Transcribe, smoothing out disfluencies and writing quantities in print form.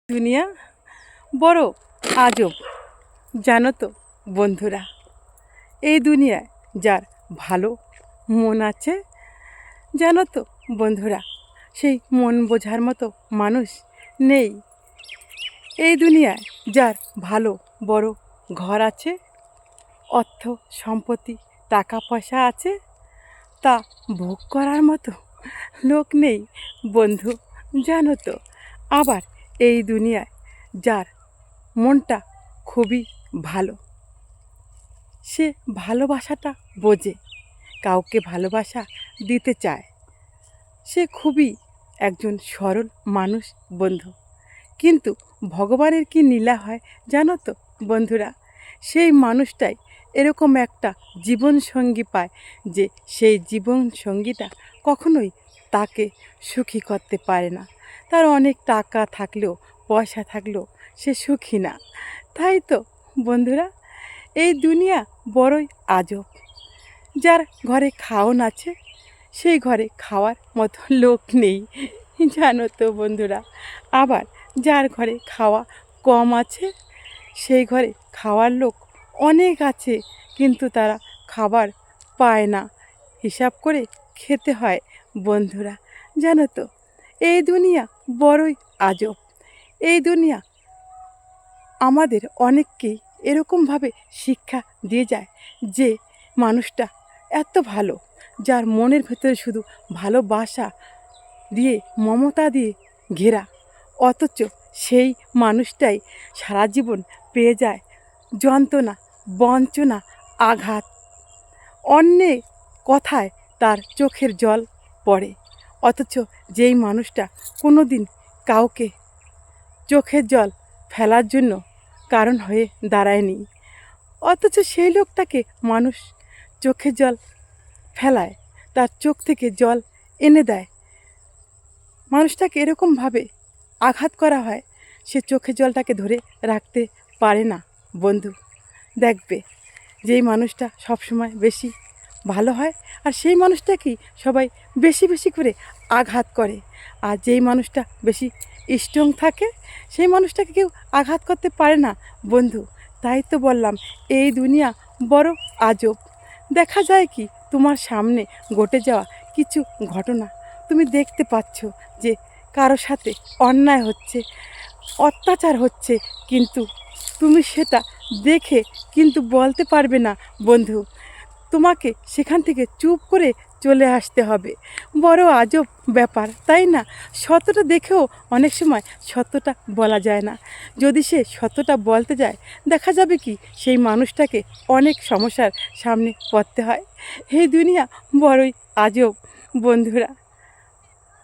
দুনিয়া বড় আজব, জানো তো বন্ধুরা। এই দুনিয়ায় যার ভালো মন আছে, জানো তো বন্ধুরা, সেই মন বোঝার মতো মানুষ নেই। এই দুনিয়ায় যার ভালো বড় ঘর আছে, অর্থ সম্পত্তি টাকা পয়সা আছে, তা ভোগ করার মতো লোক নেই বন্ধু, জানো তো। আবার এই দুনিয়ায় যার মনটা খুবই ভালো, সে ভালোবাসাটা বোঝে, কাউকে ভালোবাসা দিতে চায়, সে খুবই একজন সরল মানুষ বন্ধু। কিন্তু ভগবানের কি লীলা হয় জানো তো বন্ধুরা, সেই মানুষটাই এরকম একটা জীবনসঙ্গী পায় যে সেই জীবনসঙ্গীটা কখনোই তাকে সুখী করতে পারে না। তার অনেক টাকা থাকলেও পয়সা থাকলেও সে সুখী না। তাই তো বন্ধুরা, এই দুনিয়া বড়ই আজব। যার ঘরে খাওন আছে, সেই ঘরে খাওয়ার মতো লোক নেই, জানো তো বন্ধুরা। আবার যার ঘরে খাওয়া কম আছে, সেই ঘরে খাওয়ার লোক অনেক আছে, কিন্তু তারা খাবার পায় না, হিসাব করে খেতে হয় বন্ধুরা, জানো তো। এই দুনিয়া বড়ই আজব। এই দুনিয়া আমাদের অনেককেই এরকমভাবে শিক্ষা দিয়ে যায় যে মানুষটা এত ভালো, যার মনের ভেতরে শুধু ভালোবাসা দিয়ে মমতা দিয়ে ঘেরা, অথচ সেই মানুষটাই সারা জীবন পেয়ে যায় যন্ত্রণা, বঞ্চনা, আঘাত। অন্যের কথায় তার চোখের জল পড়ে, অথচ যেই মানুষটা কোনো দিন কাউকে চোখের জল ফেলার জন্য কারণ হয়ে দাঁড়ায়নি, অথচ সেই লোকটাকে মানুষ চোখের জল ফেলায়, তার চোখ থেকে জল এনে দেয়। মানুষটাকে এরকমভাবে আঘাত করা হয়, সে চোখের জলটাকে ধরে রাখতে পারে না বন্ধু। দেখবে যেই মানুষটা সবসময় বেশি ভালো হয়, আর সেই মানুষটাকেই সবাই বেশি বেশি করে আঘাত করে। আর যেই মানুষটা বেশি স্ট্রং থাকে, সেই মানুষটাকে কেউ আঘাত করতে পারে না বন্ধু। তাই তো বললাম, এই দুনিয়া বড় আজব। দেখা যায় কি, তোমার সামনে ঘটে যাওয়া কিছু ঘটনা তুমি দেখতে পাচ্ছ যে কারো সাথে অন্যায় হচ্ছে, অত্যাচার হচ্ছে, কিন্তু তুমি সেটা দেখে কিন্তু বলতে পারবে না বন্ধু। তোমাকে সেখান থেকে চুপ করে চলে আসতে হবে। বড় আজব ব্যাপার, তাই না? সত্যটা দেখেও অনেক সময় সত্যটা বলা যায় না। যদি সে সত্যটা বলতে যায়, দেখা যাবে কি সেই মানুষটাকে অনেক সমস্যার সামনে পড়তে হয়। এই দুনিয়া বড়ই আজব বন্ধুরা।